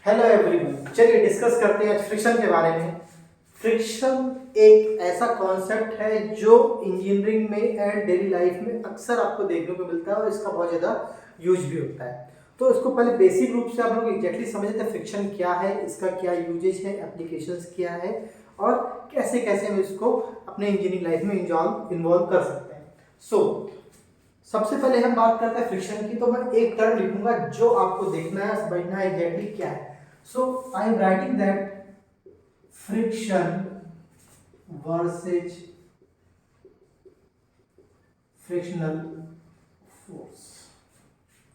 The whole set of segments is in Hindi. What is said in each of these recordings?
हेलो एवरीवन, चलिए डिस्कस करते हैं आज फ्रिक्शन के बारे में। फ्रिक्शन एक ऐसा कॉन्सेप्ट है जो इंजीनियरिंग में एंड डेली लाइफ में अक्सर आपको देखने को मिलता है और इसका बहुत ज़्यादा यूज भी होता है। तो इसको पहले बेसिक रूप से आप लोग एग्जैक्टली समझते हैं फ्रिक्शन क्या है, इसका क्या यूजेज है, एप्लीकेशंस क्या है और कैसे कैसे हम इसको अपने इंजीनियरिंग लाइफ में इन्वॉल्व कर सकते हैं। सबसे पहले हम बात करते हैं फ्रिक्शन की, तो मैं एक टर्म लिखूंगा जो आपको देखना है, समझना है एग्जैक्टली क्या है। So I am writing that friction versus frictional force.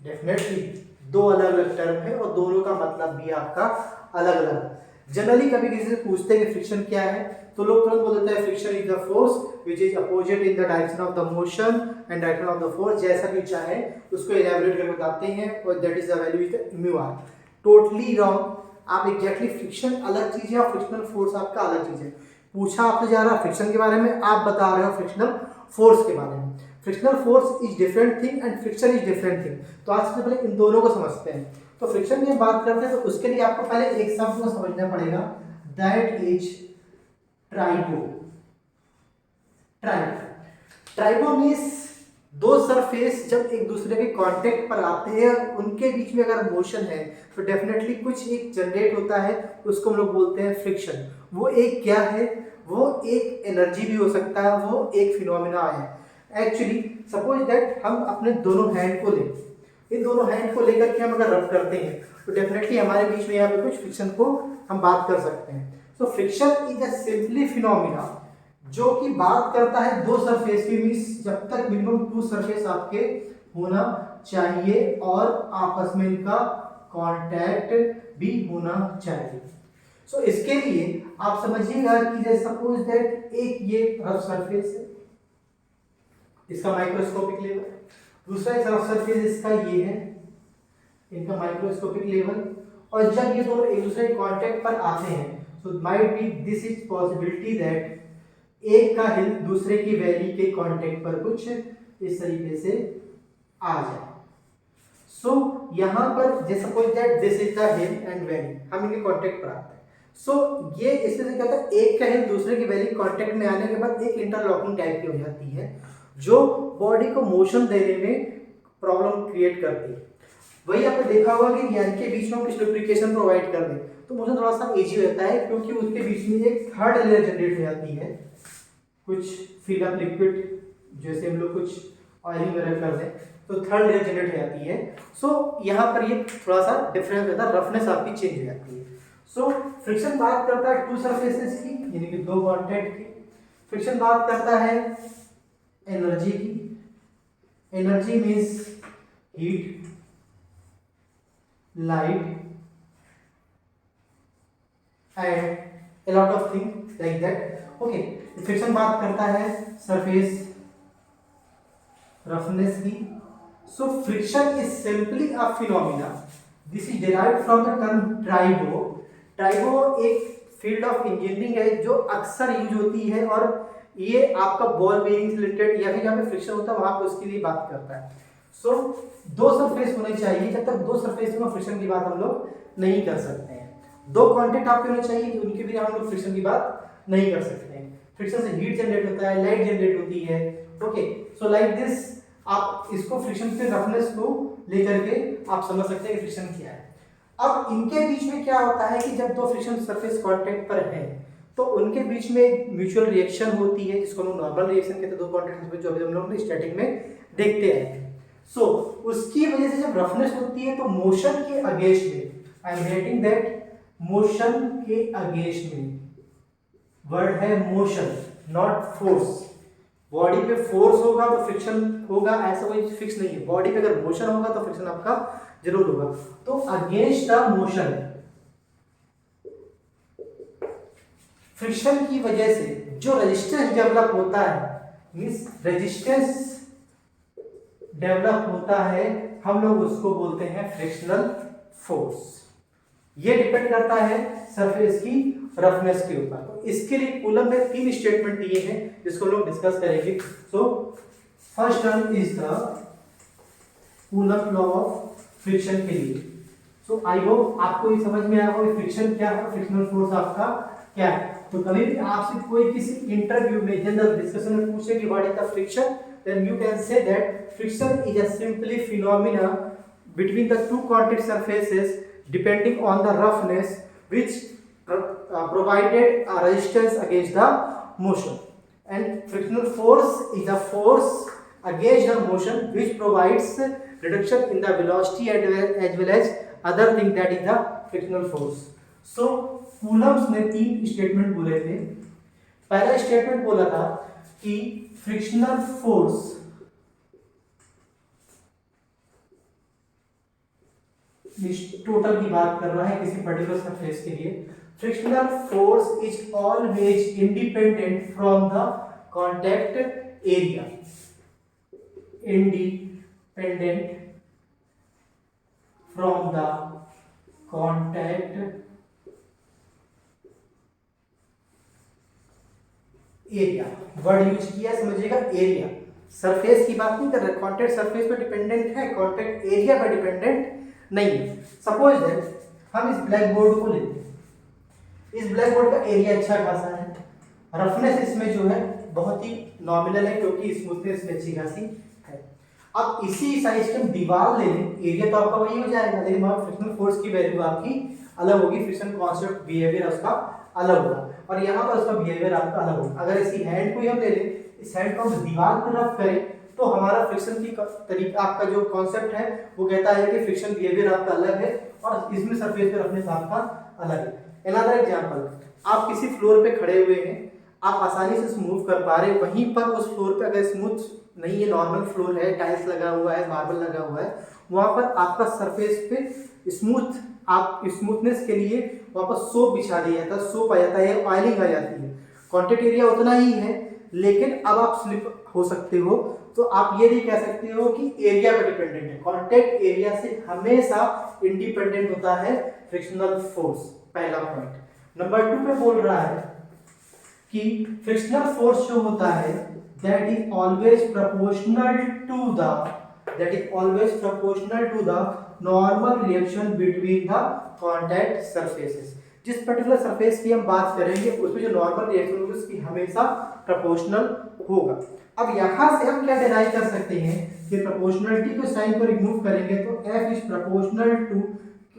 Definitely दो अलग अलग टर्म है और दोनों का मतलब भी आपका अलग अलग। जनरली कभी किसी से पूछते हैं कि फ्रिक्शन क्या है तो लोग तुरंत बोल देते हैं friction is the force which is opposite in the direction of the motion and direction of the force. जैसा भी चाहे उसको एलैबोरेट करके बताते हैं और that is the value is the mu R. Totally wrong. आप एग्जैक्टली फ्रिक्शन अलग चीज है और फ्रिक्शनल फोर्स आपका अलग चीज है। पूछा आपसे जा रहा है फ्रिक्शन के बारे में, आप बता रहे हो फ्रिक्शनल फोर्स के बारे में। Frictional force is different thing and friction is different thing. तो आज से पहले इन दोनों को समझते हैं। तो फ्रिक्शन की बात करते हैं तो उसके लिए आपको पहले एक शब्द को समझना पड़ेगा, that is tribo. Tribo means दो सरफेस जब एक दूसरे के कांटेक्ट पर आते हैं उनके बीच में अगर मोशन है तो डेफिनेटली कुछ एक जनरेट होता है, उसको हम लोग बोलते हैं फ्रिक्शन। वो एक क्या है? वो एक एनर्जी भी हो सकता है, वो एक फिनोमिना है। एक्चुअली सपोज दैट हम अपने दोनों हैंड को लें, इन दोनों हैंड को लेकर के हम अगर रब करते हैं तो डेफिनेटली हमारे बीच में यहाँ पे कुछ फ्रिक्शन को हम बात कर सकते हैं। So friction is a simply phenomena जो कि बात करता है दो सरफेस की, मींस जब तक मिनिमम टू सरफेस आपके होना चाहिए और आपस में इनका कांटेक्ट भी होना चाहिए। सो इसके लिए आप समझिएगा कि जैसे सपोज दैट एक ये रफ सरफेस है, इसका माइक्रोस्कोपिक लेवल, दूसरा एक रफ सरफेस इसका ये है, इनका माइक्रोस्कोपिक लेवल। और जब ये दोनों एक दूसरे के कांटेक्ट पर आते हैं so might be this is possibility that एक का हिल दूसरे की वैली के कांटेक्ट पर कुछ इस तरीके से आ जाए। सो यहां पर जैसे suppose that this is the hill and valley, हम इनके कांटेक्ट पर आते हैं। सो ये इससे क्या होता है, एक का हिल दूसरे की वैली कांटेक्ट में आने के बाद एक इंटरलॉकिंग टाइप की हो जाती है जो बॉडी को मोशन देने में प्रॉब्लम क्रिएट करती है। वही आपने देखा होगा कि यानी के बीच में कुछ लुब्रिकेशन प्रोवाइड कर दे तो मोशन थोड़ा सा इजी हो जाता है, क्योंकि उसके बीच में एक थर्ड लेयर जनरेट हो जाती है, कुछ फिल अप लिक्विड जैसे हम लोग कुछ ऑयलिंग वगैरह कर दें तो थर्ड लेयर जनरेट हो जाती है। सो यहाँ पर ये थोड़ा सा डिफरेंस होता है, रफनेस आपकी चेंज हो जाती है। सो फ्रिक्शन बात करता है टू सरफेसेस की, यानी कि दो कांटेक्ट की। फ्रिक्शन बात करता है एनर्जी की। Energy means heat, light and a lot of things like that. Okay, friction बात करता है सरफेस रफनेस की। So friction is simply a phenomena, this is derived from the term tribo. Tribo एक फील्ड ऑफ इंजीनियरिंग है जो अक्सर यूज होती है और ये आपका बॉल बेयरिंग से रिलेटेड या फिर जहाँ पे फ्रिक्शन होता है वहां पे उसके लिए बात करता है। सो दो सरफेस होने चाहिए, जब तक दो सरफेस में फ्रिक्शन की बात हम लोग नहीं कर सकते हैं। दो कांटेक्ट आपके होने चाहिए, उनके भी हम लोग फ्रिक्शन की बात नहीं कर सकते हैं। फ्रिक्शन से हीट जनरेट होता है, लाइट जनरेट होती है। ओके, सो लाइक दिस आप इसको फ्रिक्शन के रफनेस को लेकर के आप समझ सकते हैं कि फ्रिक्शन क्या है। अब इनके बीच में क्या होता है कि जब दो फ्रिक्शन सरफेस कांटेक्ट पर है तो उनके बीच में एक म्यूचुअल रिएक्शन होती है जिसको हम नॉर्मल रिएक्शन कहते हैं, दो कांटेक्ट जो अभी हम लोग स्टैटिक में देखते हैं। सो उसकी वजह से जब रफनेस होती है तो मोशन के अगेंस्ट में, आई एम राइटिंग दैट मोशन के अगेंस्ट में, वर्ड है मोशन नॉट फोर्स। बॉडी पे फोर्स होगा तो फ्रिक्शन होगा, ऐसा कोई फिक्स नहीं है। बॉडी पे अगर मोशन होगा तो फ्रिक्शन आपका जरूर होगा। तो अगेंस्ट द मोशन फ्रिक्शन की वजह से जो रेजिस्टेंस डेवलप होता है, मींस रेजिस्टेंस डेवलप होता है, हम लोग उसको बोलते हैं फ्रिक्शनल फोर्स। ये डिपेंड करता है सरफेस की रफनेस के ऊपर। तो इसके लिए कूलम में तीन स्टेटमेंट दिए हैं जिसको लोग डिस्कस करेंगे। So first term is the coulomb law of friction के लिए। सो सो आई होप आपको ये समझ में आया होगा फ्रिक्शन क्या है, फ्रिक्शनल फोर्स आपका क्या है। तो कभी भी आपसे कोई किसी इंटरव्यू में जनरल डिस्कशन में पूछे कि what is the friction, then you can say that friction is a simply phenomena between the two contact surfaces depending on the roughness which provided a resistance against the motion, and frictional force is a force against the motion which provides reduction in the velocity as well as other thing, that is the frictional force. So Coulomb's ने 3 स्टेटमेंट बोले थे। पहला स्टेटमेंट बोला था कि फ्रिक्शनल फोर्स टोटल की बात कर रहा है किसी पर्टिकुलर सरफेस के लिए। Frictional force is always independent from the contact area, independent from the contact area. Word use किया, समझिएगा एरिया, सरफेस की बात नहीं कर रहे। कॉन्टैक्ट सरफेस पे डिपेंडेंट है, कॉन्टैक्ट एरिया पे डिपेंडेंट नहीं है। सपोज दैट हम इस ब्लैक बोर्ड को लेते हैं, इस ब्लैक बोर्ड का एरिया अच्छा खासा है, रफनेस इसमें जो है बहुत ही नॉमिनल है क्योंकि स्मूथनेस इसमें अच्छी खासी है। अब इसी साइज की हम दीवार ले लें, एरिया तो आपका वही हो जाएगा, लेकिन वहां फ्रिक्शनल फोर्स की वैल्यू आपकी अलग होगी, फ्रिक्शन कांस्टेंट बिहेवियर उसका अलग होगा और यहाँ पर उसका बिहेवियर आपका अलग होगा। अगर इसी हैंड को ही हम ले लें, इस हैंड को हम दीवार पर रब करें तो हमारा फ्रिक्शन की तरीका, आपका जो कॉन्सेप्ट है वो कहता है कि फ्रिक्शन बिहेवियर आपका अलग है और इसमें सरफेस पे रफनेस आपका अलग है। अनदर एग्जांपल, आप किसी फ्लोर पे खड़े हुए हैं, आप आसानी से मूव कर पा रहे हैं, वहीं पर उस फ्लोर पे अगर स्मूथ नहीं है, नॉर्मल फ्लोर है, टाइल्स लगा हुआ है, मार्बल लगा हुआ है, वहां पर आपका सरफेस पे स्मूथ, आप स्मूथनेस के लिए वहां पर सोप बिछा दिया जाता है, सोप आ जाता है, ऑयलिंग आ जाती है। कॉन्टैक्ट एरिया उतना ही है लेकिन अब आप स्लिप हो सकते हो, तो आप ये नहीं कह सकते हो कि एरिया पर डिपेंडेंट है। कॉन्टैक्ट एरिया से हमेशा इंडिपेंडेंट होता है फ्रिक्शनल फोर्स, पहला पॉइंट। नंबर 2 पे बोल रहा है कि फ्रिक्शनल फोर्स जो होता है that is always proportional to the normal reaction between the contact surfaces। जिस पर्टिकुलर सरफेस की हम बात करेंगे उसमें जो नॉर्मल रिएक्शन होगी उसकी हमेशा प्रोपोर्शनल होगा। अब यहां से हम क्या डिराइव कर सकते हैं कि प्रोपोर्शनलिटी के साइन को रिमूव करेंगे तो F इज प्रोपोर्शनल टू,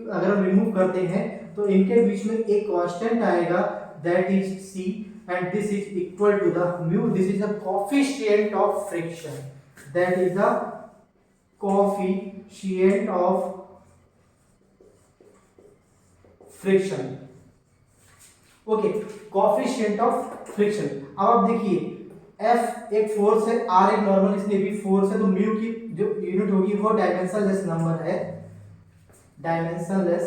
अगर हम रिमूव करते हैं तो इनके बीच में एक कांस्टेंट आएगा that is C, and this is equal to the mu, this is the coefficient of friction, that is the coefficient of friction। Okay, coefficient of friction। अब आप देखिए F एक फोर्स है, R एक नॉर्मल इसलिए भी फोर्स है, तो म्यू की जो यूनिट होगी वो डायमेंशनलेस नंबर है, dimensionless,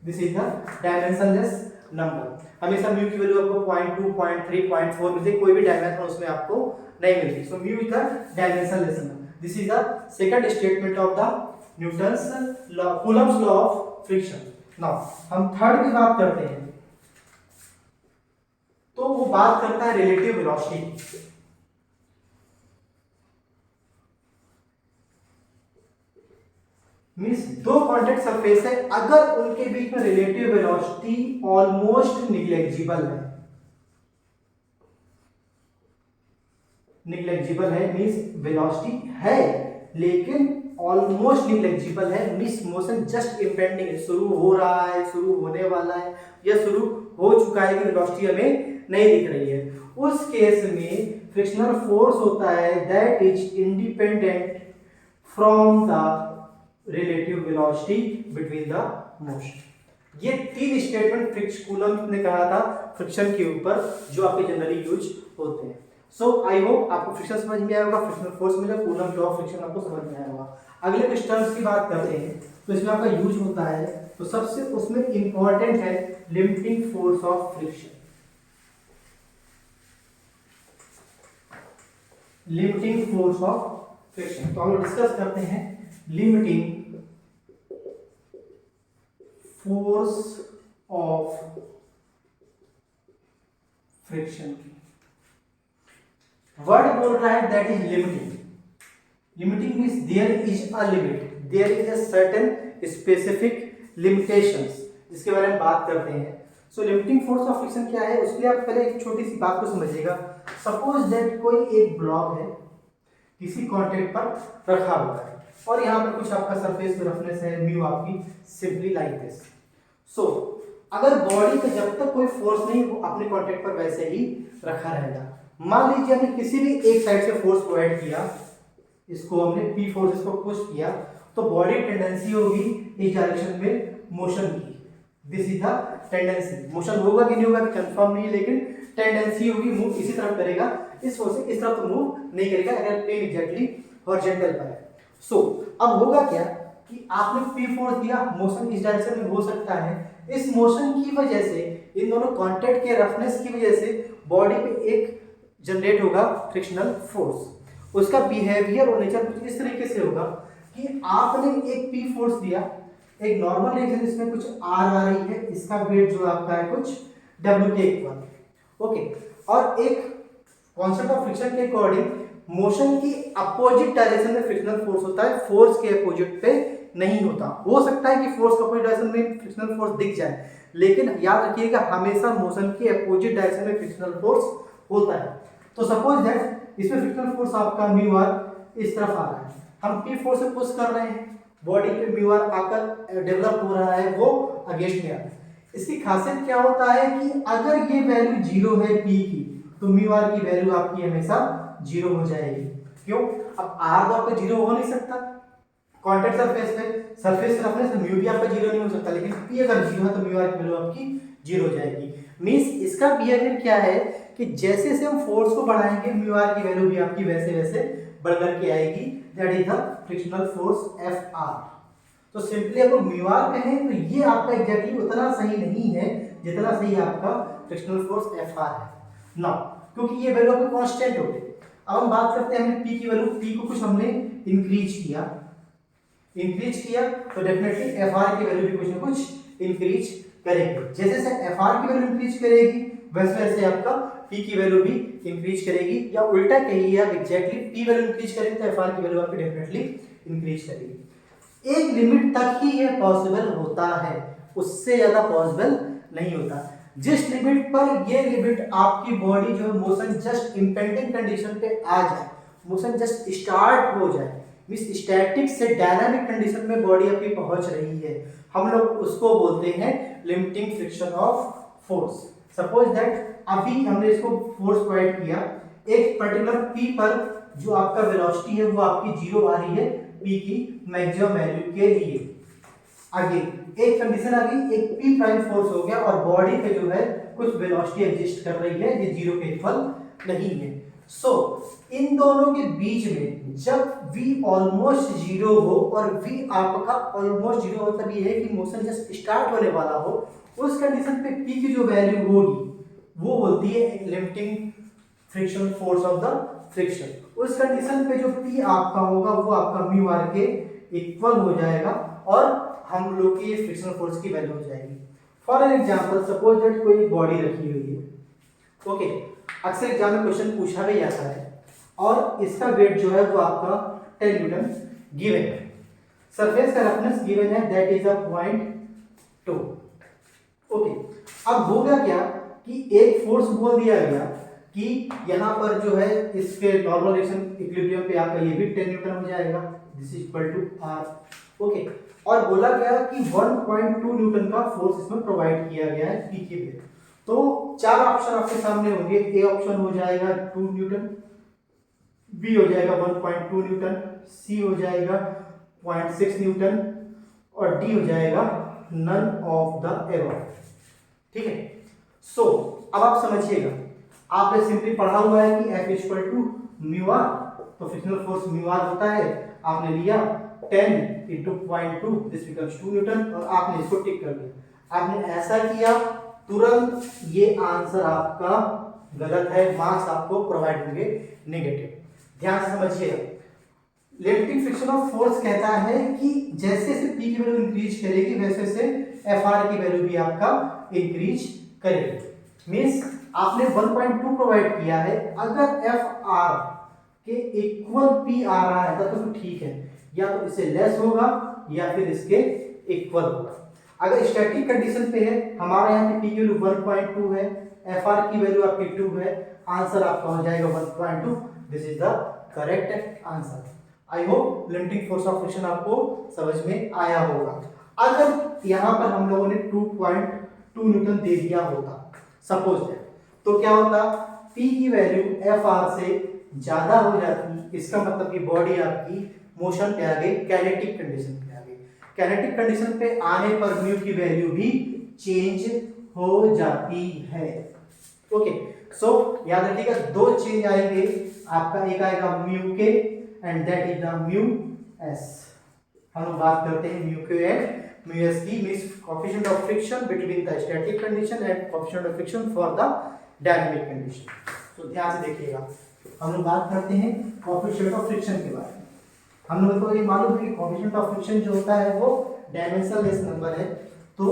this is the dimensionless number. हमेशा म्यू की वैल्यू आपको 0.2, 0.3, 0.4 मिलती है, कोई भी डायमेंशन उसमें आपको नहीं मिलती। So mu is the dimensionless number. This is the second statement of the Newton's law, Coulomb's law of friction. Now हम थर्ड की बात करते हैं तो वो बात करता है रिलेटिव वेलोसिटी। मींस दो कांटेक्ट सरफेस है, अगर उनके बीच में रिलेटिव वेलोसिटी ऑलमोस्ट निग्लेक्जिबल है, निग्लेक्जिबल है मींस वेलोसिटी है लेकिन ऑलमोस्ट निग्लेक्जिबल है, मींस मोशन जस्ट इंपेंडिंग है, शुरू हो रहा है, शुरू होने वाला है या शुरू हो चुका है लेकिन वेलोसिटी हमें नहीं दिख रही है, उस केस में फ्रिक्शनल फोर्स होता है that is independent from the relative velocity between the motion. ये 3 स्टेटमेंट फ्रिक्शन कूलम्ब ने कहा था फ्रिक्शन के ऊपर जो आपके जनरली यूज होते हैं। सो आई होप आपको फ्रिक्शन समझ में आया होगा, फ्रिक्शनल फोर्स में कूलम्ब लॉ ऑफ फ्रिक्शन आपको समझ में आया होगा। अगले कुछ टर्म्स की बात करते हैं तो इसमें आपका यूज होता है, तो सबसे उसमें इंपॉर्टेंट है limiting force of friction. Limiting force of friction तो हम लोग डिस्कस करते हैं लिमिटिंग फोर्स ऑफ फ्रिक्शन की। वर्ड बोल रहा है that is limiting. Limiting means there is a limit, there is a certain specific limitations, जिसके बारे में बात करते हैं। So limiting force of friction क्या है, उसके लिए आप पहले एक छोटी सी बात को समझिएगा। सपोज दैट कोई एक ब्लॉक है किसी कांटेक्ट पर रखा हुआ है और यहाँ पर कुछ आपका सरफेस रफनेस है म्यू आपकी, सिंपली लाइक दिस। सो अगर बॉडी पे जब तक कोई फोर्स नहीं, वो अपने कांटेक्ट पर वैसे ही रखा रहेगा। मान लीजिए हमने किसी भी एक साइड से फोर्स प्रोवाइड किया, इसको हमने पी फोर्स इसको पुश किया, तो बॉडी टेंडेंसी होगी इस डायरेक्शन में मोशन की। This is the tendency. Motion होगा कि नहीं होगा कंफर्म नहीं, लेकिन टेंडेंसी होगी, मूव इसी तरफ करेगा, इस फोर्स से इस तरफ तो मूव नहीं करेगा अगर प्लेन एग्जैक्टली हॉरिजॉन्टल पर है। सो अब होगा क्या कि आपने पी फोर्स दिया, मोशन इस डायरेक्शन में हो सकता है, इस मोशन की वजह से, इन दोनों कांटेक्ट के रफनेस की वजह से बॉडी पे एक जनरेट होगा फ्रिक्शनल फोर्स। उसका बिहेवियर और नेचर कुछ इस तरीके से होगा कि आपने एक पी फोर्स दिया, एक नॉर्मल रिएक्शन इसमें कुछ आर आ रही है, इसका वेट जो आपका है कुछ डब्ल्यू के इक्वल, ओके। और एक कॉन्सेप्ट ऑफ फ्रिक्शन के अकॉर्डिंग मोशन की अपोजिट डायरेक्शन में फ्रिक्शनल फोर्स होता है, फोर्स के अपोजिट पे नहीं होता। हो सकता है कि फोर्स के अपोजिट डायरेक्शन में फ्रिक्शनल फोर्स दिख जाए, लेकिन याद रखिएगा हमेशा मोशन के अपोजिट डायरेक्शन में फ्रिक्शनल फोर्स होता है। तो सपोज दैट इसमें फ्रिक्शनल फोर्स आपका म्यू आर इस तरफ आ रहा है, हम पी फोर्स से पुश कर रहे हैं, बॉडी पे म्यू आर आकर डेवलप हो रहा है, वो अगेंस्ट में आ रहा है। इसकी खासियत क्या होता है कि अगर ये वैल्यू जीरो है पी की, तो म्यू आर की वैल्यू आपकी हमेशा जीरो हो जाएगी। क्यों? अब आर तो आपका जीरो हो नहीं सकता कांटेक्ट सरफेस पे, सरफेस रफनेस तो म्यू भी आपका जीरो नहीं हो सकता, लेकिन पी अगर जीरो है तो म्यू आर की वैल्यू आपकी जीरो हो जाएगी। मींस इसका बिहेवियर क्या है कि जैसे जैसे हम फोर्स को बढ़ाएंगे म्यू आर की वैल्यू भी आपकी वैसे वैसे बढ़कर के आएगी, that is the frictional force F R. तो सिंपली अगर म्यू आर कहें तो ये आपका एग्जैक्टली उतना सही नहीं है जितना सही आपका फ्रिक्शनल फोर्स एफ आर है ना, क्योंकि ये वैल्यू आपकी कांस्टेंट हो गई। अब हम बात करते हैं, हमने पी की वैल्यू, पी को कुछ हमने इंक्रीज किया तो डेफिनेटली एफ आर की वैल्यू भी कुछ ना कुछ इंक्रीज करेगी। जैसे जैसे एफ आर की वैल्यू इंक्रीज करेगी वैसे वैसे आपका पी की वैल्यू भी इंक्रीज करेगी, या उल्टा कहिए आप एग्जैक्टली पी वैल्यू इंक्रीज करेंगे तो एफ आर की वैल्यू आपकी डेफिनेटली इंक्रीज करेगी। एक लिमिट तक ही ये पॉसिबल होता है, उससे ज्यादा पॉसिबल नहीं होता। जिस लिमिट पर ये लिमिट आपकी बॉडी जो मोशन जस्ट इंपेंडिंग कंडीशन पे आ जाए, मोशन जस्ट स्टार्ट हो जाए, मींस स्टैटिक से डायनामिक कंडीशन में बॉडी आपकी पहुंच रही है, हम लोग उसको बोलते हैं limiting friction of force. Suppose that अभी हमने इसको फोर्स प्रोवाइड किया, एक पर्टिकुलर पी पर जो आपका वेलोसिटी है वो आपकी जीरो आ रही है पी की मैक्सिमम वैल्यू के लिए। आगे एक कंडीशन आ गई, एक पी प्राइम फोर्स हो गया और बॉडी पे जो है कुछ वेलोसिटी एग्जिस्ट कर रही है, ये जीरो के इक्वल नहीं है। सो इन दोनों के बीच में जब v ऑलमोस्ट जीरो हो और v आपका ऑलमोस्ट जीरो मतलब ये है कि मोशन जस्ट स्टार्ट होने वाला हो, उस कंडीशन पे p की जो वैल्यू होगी वो होती है limiting friction force of the friction. उस कंडीशन पे जो p आपका होगा वो आपका म्यू आर के इक्वल हो जाएगा और हम लोग की फ्रिक्शनल फोर्स की वैल्यू हो जाएगी। For an example suppose that कोई बॉडी रखी हुई है, ओके, अक्सर एग्जाम में क्वेश्चन पूछा भी जाता है और इसका वेट जो है वो आपका 10 न्यूटन गिवन है, सरफेस का रफनेस गिवन है दैट इज 0.2, ओके। अब होगा क्या कि एक फोर्स बोल दिया गया कि यहाँ पर जो है इसके नॉर्मल रिएक्शन इक्विलिब्रियम पे आपका ये भी 10 न्यूटन हो जाएगा, this is equal to R, okay. और बोला गया कि 1.2 न्यूटन का फोर्स इसमें प्रोवाइड किया गया है पी के पे। तो चार ऑप्शन आपके सामने होंगे, ए ऑप्शन हो जाएगा 2 न्यूटन, बी हो जाएगा 1.2 न्यूटन, सी हो जाएगा 0.6 न्यूटन और डी हो जाएगा नन ऑफ द एबव, ठीक है। सो अब आप समझिएगा, आपने सिंपली पढ़ा हुआ है कि F equal to mu R, तो फ्रिक्शनल फोर्स म्यू आर होता है, आपने लिया 10 इंटू 0.2 दिस बिकम्स 2 न्यूटन और आपने इसको टिक कर दिया। आपने ऐसा किया तुरंत ये आंसर आपका गलत है, मार्क्स आपको प्रोवाइड होंगे नेगेटिव। ध्यान से समझिएगा, लिमिटिंग फ्रिक्शन ऑफ फोर्स कहता है कि जैसे जैसे पी की वैल्यू इंक्रीज करेगी वैसे वैसे एफ आर की वैल्यू भी आपका इंक्रीज करेगी। मींस आपने 1.2 प्रोवाइड किया है, अगर एफ आर के इक्वल पी आ रहा है तो ठीक है, या तो इससे लेस होगा या फिर इसके इक्वल होगा। अगर स्टैटिक कंडीशन पे है, हमारे यहाँ पे पी की वैल्यू 1.2 है, एफ आर की वैल्यू आपकी 2 है, आंसर आपका हो जाएगा 1.2। This is the correct answer. I hope limiting force of friction आपको समझ में आया होगा। अगर यहाँ पर हम लोगों ने 2.2 न्यूटन दे दिया होता सपोज दैट, तो क्या होता, P की वैल्यू एफ आर से ज्यादा हो जाती, इसका मतलब कि बॉडी आपकी मोशन पे आ गई, कैनेटिक कंडीशन पे आ गई। कैनेटिक कंडीशन पे आने पर म्यू की वैल्यू भी चेंज हो जाती है। ओके, सो याद रखिएगा दो चेंज आएंगे, आपका एक आएगा म्यू के and that is the mu S. हम लोग बात करते हैं म्यू के एंड म्यू एस की, means coefficient of friction between the static condition and coefficient of friction for the dynamic condition. तो ध्यान से देखिएगा, हम लोग बात करते हैं कोएफिशिएंट ऑफ फ्रिक्शन के बारे में। हम लोगों को ये मालूम है कि कोएफिशिएंट ऑफ फ्रिक्शन जो होता है वो डायमेंशनलेस नंबर है, तो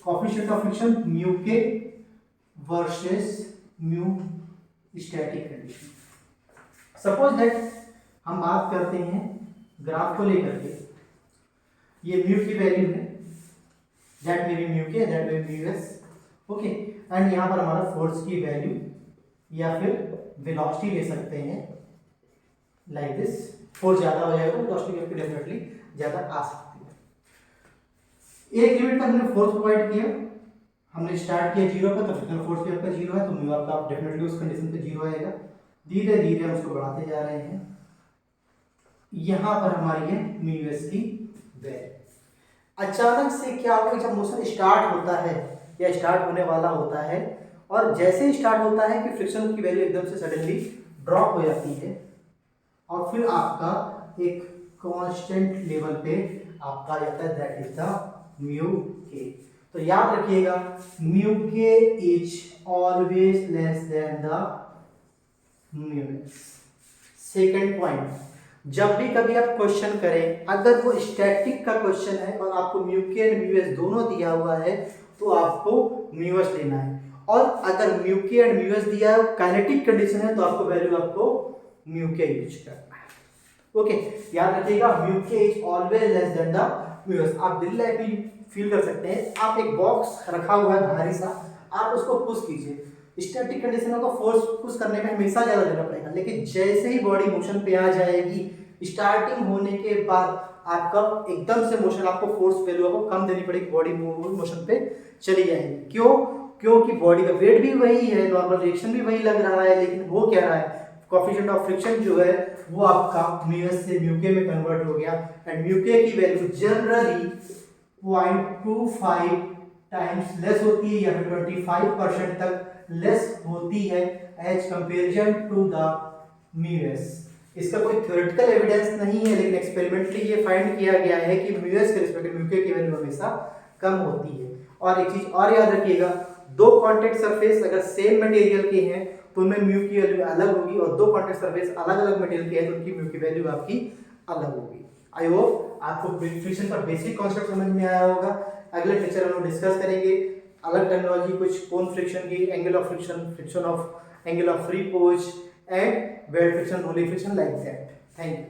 कोएफिशिएंट ऑफ फ्रिक्शन म्यू के versus mu static condition. Suppose that हम बात करते हैं ग्राफ को लेकर के, ये म्यू की वैल्यू है, दैट में भी म्यू के, दैट में म्यू एस, ओके, एंड यहाँ पर हमारा फोर्स की वैल्यू या फिर वेलोसिटी ले सकते हैं लाइक दिस। फोर्स ज्यादा हो जाएगा, वेलोसिटी डेफिनेटली ज्यादा आ सकती है। एक लिमिट तक हमने फोर्स प्रोवाइड किया, हमने स्टार्ट किया 0 पर, तो फ्रिक्शनल फोर्स भी आपका 0 है, तो म्यू आपका डेफिनेटली उस कंडीशन पे 0 आएगा। धीरे धीरे हम उसको बढ़ाते जा रहे हैं, यहां पर हमारी है म्यू एस की वैल्यू। अचानक से क्या होगा, जब मोशन स्टार्ट होता है या स्टार्ट होने वाला होता है, और जैसे ही स्टार्ट होता है कि फ्रिक्शन की वैल्यू एकदम से सडनली ड्रॉप हो जाती है, और फिर आपका एक कांस्टेंट लेवल पे आपका आ जाता है, दैट इज द म्यू के। तो याद रखिएगा म्यू के is always less than the mu S. Second point, जब भी कभी आप क्वेश्चन करें, अगर वो स्टैटिक का क्वेश्चन है और आपको म्यू के एंड म्यू एस दोनों दिया हुआ है, तो आपको म्यू एस लेना है, और अगर म्यू के एंड म्यू एस दिया है, काइनेटिक कंडीशन है, तो आपको वैल्यू आपको म्यू के यूज करना है। ओके, याद रखिएगा म्यू के is always less than the mu S. आप डेली लाइफ में फील कर सकते हैं, आप एक बॉक्स रखा हुआ है भारी सा, आप उसको पुश कीजिए, स्टैटिक कंडीशन में तो फोर्स पुश करने में हमेशा ज्यादा देना पड़ेगा, लेकिन जैसे ही बॉडी मोशन पे आ जाएगी, स्टार्टिंग होने के बाद आपका एकदम से मोशन, आपको फोर्स वैल्यू आपको कम देनी पड़ेगी, बॉडी मोशन पे चली जाएगी। क्यों? क्योंकि बॉडी का वेट भी वही है, नॉर्मल रिएक्शन भी वही लग रहा है, लेकिन हो क्या रहा है, कोएफिशिएंट ऑफ फ्रिक्शन जो है वो आपका म्यू एस से म्यू के में कन्वर्ट हो गया, एंड म्यू के की वैल्यू जनरली 0.25 टाइम्स लेस होती है, या फिर 25% तक लेस होती है as comparison to the mu S. इसका कोई थ्योरेटिकल एविडेंस नहीं है, लेकिन एक्सपेरिमेंटली ये फाइंड किया गया है कि म्यू एस के रिस्पेक्ट म्यू के की वैल्यू हमेशा कम होती है। और एक चीज और याद रखिएगा, दो कॉन्टैक्ट सरफेस अगर सेम मटेरियल के हैं तो उनमें म्यू की वैल्यू अलग होगी, और दो कॉन्टैक्ट सरफेस अलग अलग मटेरियल के हैं तो उनकी म्यू की वैल्यू आपकी अलग होगी। आई होप आपको फ्रिक्शन का बेसिक कॉन्सेप्ट समझ में आया होगा। अगले लेक्चर में हम डिस्कस करेंगे अलग टेक्नोलॉजी, कुछ कोन फ्रिक्शन की, angle of friction, friction of angle of free pose and weld friction, rolling friction, like that. Thank you.